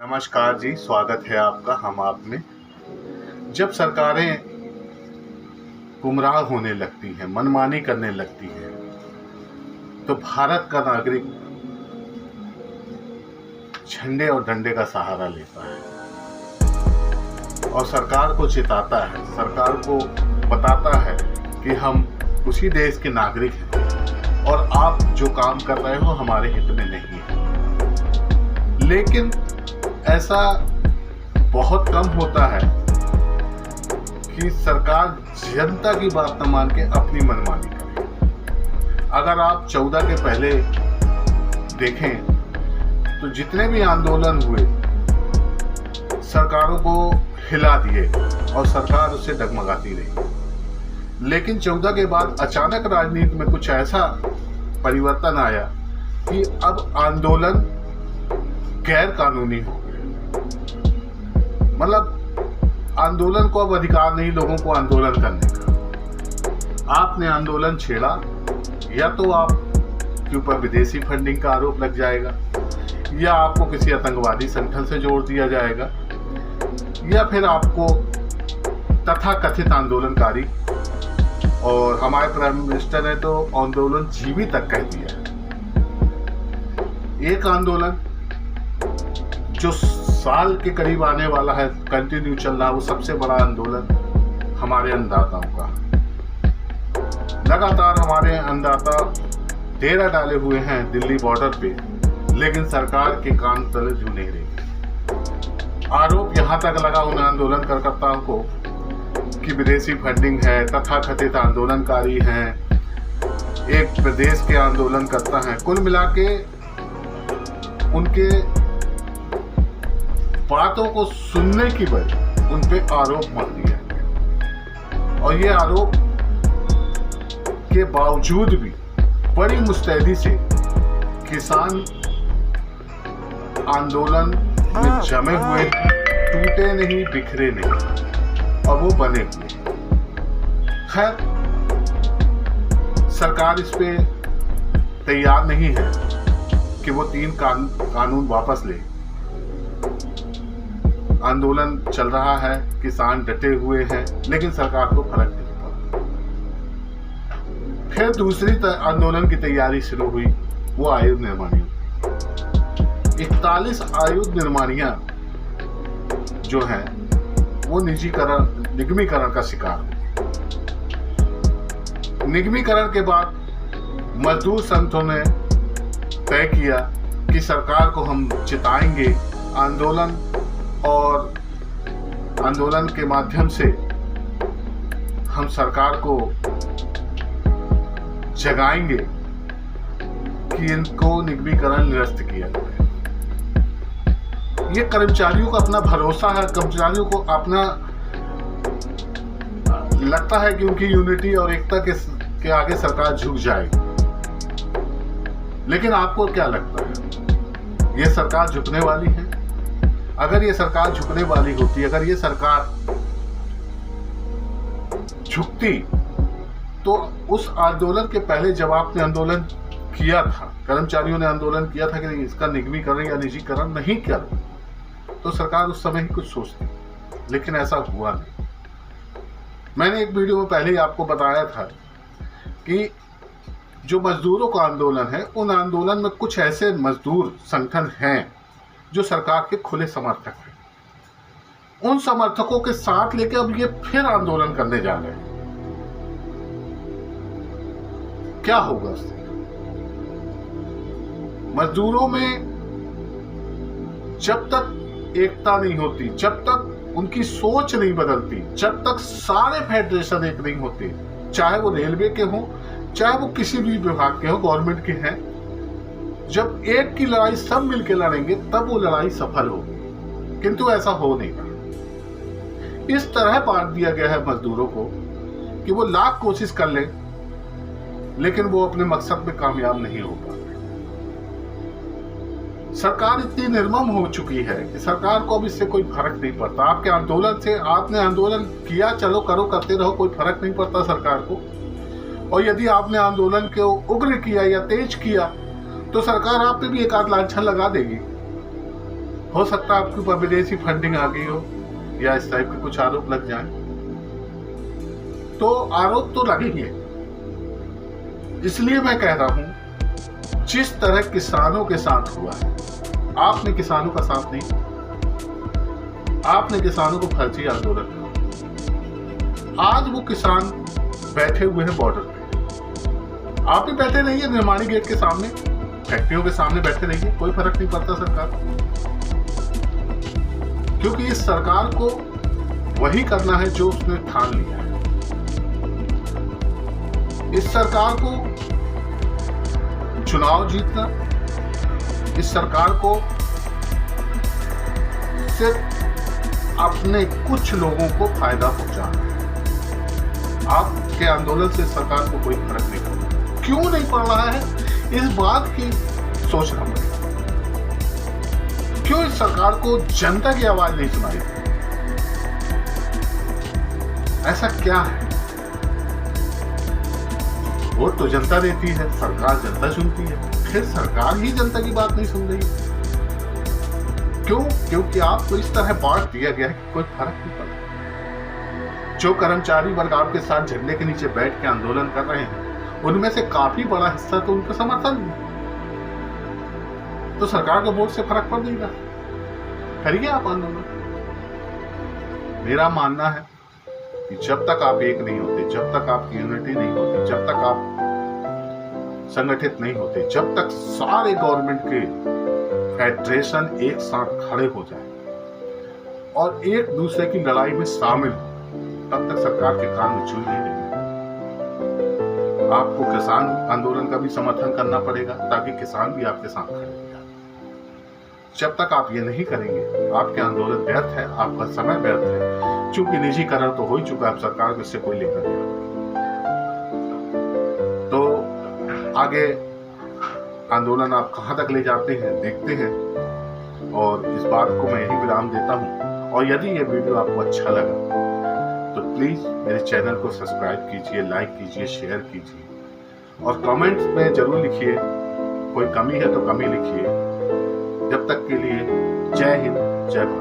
नमस्कार जी, स्वागत है आपका हम आप में। जब सरकारें गुमराह होने लगती हैं, मनमानी करने लगती हैं, तो भारत का नागरिक झंडे और डंडे का सहारा लेता है और सरकार को चिताता है, सरकार को बताता है कि हम उसी देश के नागरिक हैं और आप जो काम कर रहे हो हमारे हित में नहीं है। लेकिन ऐसा बहुत कम होता है कि सरकार जनता की बात न मान के अपनी मनमानी करे। अगर आप 14 के पहले देखें तो जितने भी आंदोलन हुए सरकारों को हिला दिए और सरकार उससे डगमगाती रही। लेकिन 14 के बाद अचानक राजनीति में कुछ ऐसा परिवर्तन आया कि अब आंदोलन गैर कानूनी हो, मतलब आंदोलन को अब अधिकार नहीं लोगों को आंदोलन करने का। आपने आंदोलन छेड़ा या तो आपके ऊपर विदेशी फंडिंग का आरोप लग जाएगा, या आपको किसी आतंकवादी संगठन से जोड़ दिया जाएगा, या फिर आपको तथाकथित आंदोलनकारी, और हमारे प्राइम मिनिस्टर ने तो आंदोलन जीवी तक कह दिया है। एक आंदोलन जो साल के करीब आने वाला है, कंटिन्यू चल रहा, वो सबसे बड़ा आंदोलन हमारे अन्नदाताओं का। लगातार हमारे अन्नदाता डेरा डाले हुए हैं दिल्ली बॉर्डर पे, लेकिन सरकार के कान तले जू नहीं रही। आरोप यहाँ तक लगा उन आंदोलनकर्ताओं को कि विदेशी फंडिंग है, तथाकथित आंदोलनकारी हैं, एक प्रदेश के आंदोलनकर्ता हैं। कुल मिला के उनके बातों को सुनने की बजाय उन पे आरोप मत दिया गया, और ये आरोप के बावजूद भी बड़ी मुस्तैदी से किसान आंदोलन में जमे हुए, टूटे नहीं, बिखरे नहीं, और वो बने हुए। खैर, सरकार इस पे तैयार नहीं है कि वो 3 कानून वापस ले। आंदोलन चल रहा है, किसान डटे हुए हैं, लेकिन सरकार को फर्क नहीं पड़ा। फिर दूसरी आंदोलन की तैयारी शुरू हुई, वो आयुध निर्माणी। 41 आयुध निर्माणियां जो हैं वो निगमीकरण का शिकार हुई। निगमीकरण के बाद मजदूर संगठनों ने तय किया कि सरकार को हम चिताएंगे, आंदोलन और आंदोलन के माध्यम से हम सरकार को जगाएंगे कि इनको निगमीकरण निरस्त किया जाए। ये कर्मचारियों का अपना भरोसा है, कर्मचारियों को अपना लगता है कि उनकी यूनिटी और एकता के आगे सरकार झुक जाएगी। लेकिन आपको क्या लगता है, ये सरकार झुकने वाली है? अगर ये सरकार झुकने वाली होती, अगर ये सरकार झुकती, तो उस आंदोलन के पहले जब आपने आंदोलन किया था, कर्मचारियों ने आंदोलन किया था कि इसका निगमीकरण या निजीकरण नहीं करो, तो सरकार उस समय ही कुछ सोचती। लेकिन ऐसा हुआ नहीं। मैंने एक वीडियो में पहले ही आपको बताया था कि जो मजदूरों का आंदोलन है, उन आंदोलन में कुछ ऐसे मजदूर संगठन हैं जो सरकार के खुले समर्थक हैं। उन समर्थकों के साथ लेके अब ये फिर आंदोलन करने जा रहे हैं। क्या होगा इससे? मजदूरों में जब तक एकता नहीं होती, जब तक उनकी सोच नहीं बदलती, जब तक सारे फेडरेशन एक नहीं होते, चाहे वो रेलवे के हों, चाहे वो किसी भी विभाग के हो, गवर्नमेंट के हैं, जब एक की लड़ाई सब मिलकर लड़ेंगे तब वो लड़ाई सफल होगी। किंतु ऐसा हो नहीं रहा। इस तरह बांट दिया गया है मजदूरों को कि वो लाख कोशिश कर ले, लेकिन वो अपने मकसद में कामयाब नहीं हो पाते। सरकार इतनी निर्मम हो चुकी है कि सरकार को अब इससे कोई फर्क नहीं पड़ता। आपके आंदोलन से, आपने आंदोलन किया, चलो करो, करते रहो, कोई फर्क नहीं पड़ता सरकार को। और यदि आपने आंदोलन को उग्र किया या तेज किया तो सरकार आप पे भी एक आध लांछन लगा देगी। हो सकता है आपके ऊपर विदेशी फंडिंग आ गई हो या इस टाइप के कुछ आरोप लग जाए, तो आरोप तो लगेंगे। इसलिए मैं कह रहा हूं, जिस तरह किसानों के साथ हुआ है, आपने किसानों का साथ नहीं, आपने किसानों को फर्जी आंदोलन किया। आज वो किसान बैठे हुए हैं बॉर्डर पे, आप भी बैठे रहिए निर्माणी गेट के सामने, फैक्ट्रियों के सामने बैठे रहिए, कोई फर्क नहीं पड़ता सरकार, क्योंकि इस सरकार को वही करना है जो उसने ठान लिया है। इस सरकार को चुनाव जीतना, इस सरकार को सिर्फ अपने कुछ लोगों को फायदा पहुंचाना है। आपके आंदोलन से सरकार को कोई फर्क नहीं पड़ता। क्यों नहीं पड़ रहा है, इस बात की सोचना पड़ेगा। क्यों इस सरकार को जनता की आवाज नहीं सुनाई? ऐसा क्या है? वोट तो जनता देती है, सरकार जनता चुनती है, फिर सरकार ही जनता की बात नहीं सुन रही। क्यों? क्योंकि आपको इस तरह बांट दिया गया है कि कोई फर्क नहीं पड़ता। जो कर्मचारी वर्ग आपके साथ झंडे के नीचे बैठ के आंदोलन कर रहे हैं, उनमें से काफी बड़ा हिस्सा तो उनका समर्थन है, तो सरकार के वोट से फर्क पड़ नहीं रहा। करिए आप आंदोलन। मेरा मानना है कि जब तक आप एक नहीं होते, जब तक आपकी यूनिटी नहीं होती, जब तक आप संगठित नहीं होते, जब तक सारे गवर्नमेंट के फेडरेशन एक साथ खड़े हो जाए और एक दूसरे की लड़ाई में शामिल हो, तब तक सरकार के कान में चुन नहीं रहेगी। आपको किसान आंदोलन का भी समर्थन करना पड़ेगा, ताकि किसान भी आपके साथ खड़े हो जाए। जब तक आप ये नहीं करेंगे, आपके आंदोलन व्यर्थ है, आपका समय व्यर्थ है। चूंकि निजीकरण तो हो ही चुका है, सरकार को इससे कोई लेकर नहीं। तो आगे आंदोलन आप कहां तक ले जाते हैं देखते हैं, और इस बात को मैं यही विराम देता हूं। और यदि ये वीडियो आपको अच्छा लगा तो प्लीज मेरे चैनल को सब्सक्राइब कीजिए, लाइक कीजिए, शेयर कीजिए और कमेंट्स में जरूर लिखिए। कोई कमी है तो कमी लिखिए। जब तक के लिए जय हिंद, जय भारत।